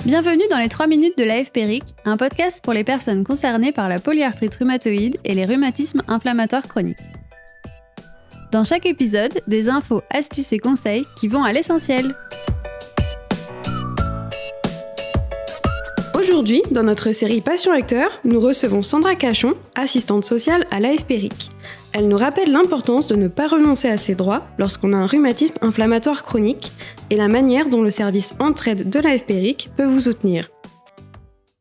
Bienvenue dans les 3 minutes de l'AFPRIC, un podcast pour les personnes concernées par la polyarthrite rhumatoïde et les rhumatismes inflammatoires chroniques. Dans chaque épisode, des infos, astuces et conseils qui vont à l'essentiel. Aujourd'hui, dans notre série Passion Acteur, nous recevons Sandra Cachon, assistante sociale à l'AFPRIC. Elle nous rappelle l'importance de ne pas renoncer à ses droits lorsqu'on a un rhumatisme inflammatoire chronique et la manière dont le service Entraide de l'AFPRIC peut vous soutenir.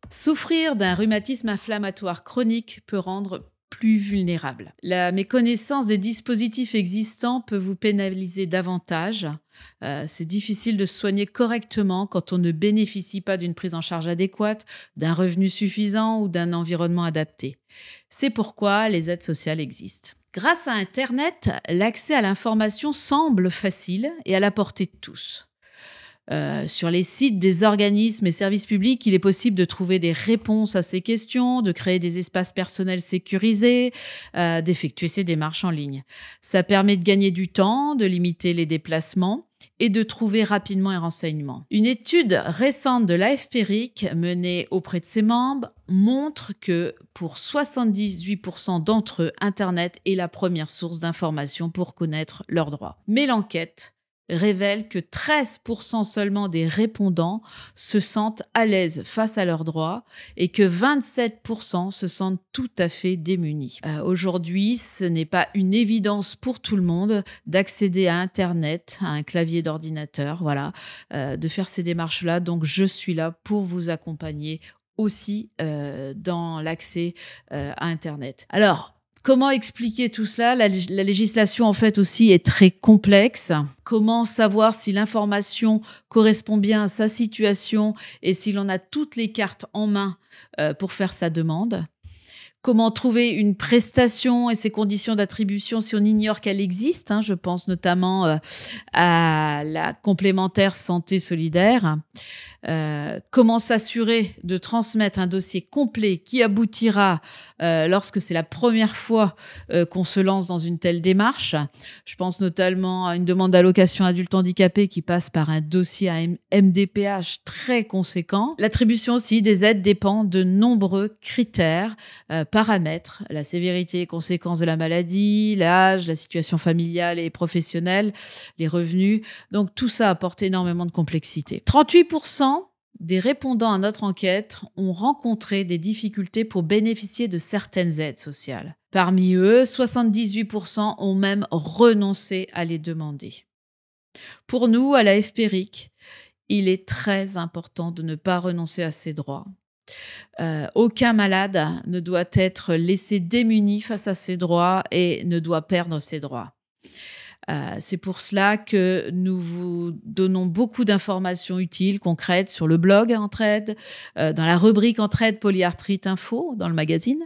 Souffrir d'un rhumatisme inflammatoire chronique peut rendre plus vulnérable. La méconnaissance des dispositifs existants peut vous pénaliser davantage. C'est difficile de se soigner correctement quand on ne bénéficie pas d'une prise en charge adéquate, d'un revenu suffisant ou d'un environnement adapté. C'est pourquoi les aides sociales existent. Grâce à Internet, l'accès à l'information semble facile et à la portée de tous. Sur les sites des organismes et services publics, il est possible de trouver des réponses à ces questions, de créer des espaces personnels sécurisés, d'effectuer ces démarches en ligne. Ça permet de gagner du temps, de limiter les déplacements et de trouver rapidement un renseignement. Une étude récente de l'AFPRIC menée auprès de ses membres montre que pour 78% d'entre eux, Internet est la première source d'information pour connaître leurs droits. Mais l'enquête révèle que 13% seulement des répondants se sentent à l'aise face à leurs droits et que 27% se sentent tout à fait démunis. Aujourd'hui, ce n'est pas une évidence pour tout le monde d'accéder à Internet, à un clavier d'ordinateur, de faire ces démarches-là. Donc, je suis là pour vous accompagner aussi dans l'accès à Internet. Alors, comment expliquer tout cela ? La législation, en fait, aussi est très complexe. Comment savoir si l'information correspond bien à sa situation et si l'on a toutes les cartes en main pour faire sa demande ? Comment trouver une prestation et ses conditions d'attribution si on ignore qu'elle existe ? Je pense notamment à la complémentaire santé solidaire. Comment s'assurer de transmettre un dossier complet qui aboutira lorsque c'est la première fois qu'on se lance dans une telle démarche. Je pense notamment à une demande d'allocation adulte handicapé qui passe par un dossier à MDPH très conséquent. L'attribution aussi des aides dépend de nombreux critères, paramètres, la sévérité et conséquences de la maladie, l'âge, la situation familiale et professionnelle, les revenus. Donc tout ça apporte énormément de complexité. 38% des répondants à notre enquête ont rencontré des difficultés pour bénéficier de certaines aides sociales. Parmi eux, 78% ont même renoncé à les demander. Pour nous, à l'AFPRIC, il est très important de ne pas renoncer à ses droits. Aucun malade ne doit être laissé démuni face à ses droits et ne doit perdre ses droits. C'est pour cela que nous vous donnons beaucoup d'informations utiles, concrètes sur le blog Entraide, dans la rubrique Entraide Polyarthrite Info, dans le magazine,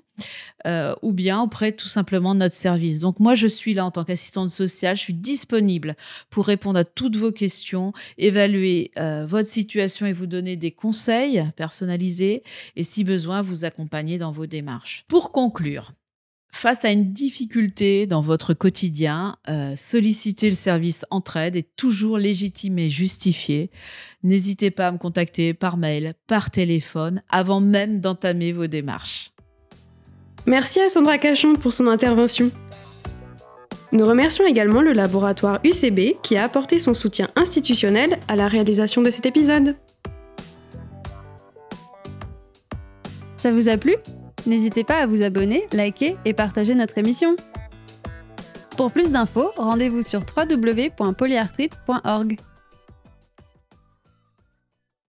ou bien auprès tout simplement de notre service. Donc moi, je suis là en tant qu'assistante sociale, je suis disponible pour répondre à toutes vos questions, évaluer votre situation et vous donner des conseils personnalisés et si besoin, vous accompagner dans vos démarches. Pour conclure, face à une difficulté dans votre quotidien, solliciter le service Entraide est toujours légitime et justifié. N'hésitez pas à me contacter par mail, par téléphone, avant même d'entamer vos démarches. Merci à Sandra Cachon pour son intervention. Nous remercions également le laboratoire UCB qui a apporté son soutien institutionnel à la réalisation de cet épisode. Ça vous a plu ? N'hésitez pas à vous abonner, liker et partager notre émission. Pour plus d'infos, rendez-vous sur www.polyarthrite.org.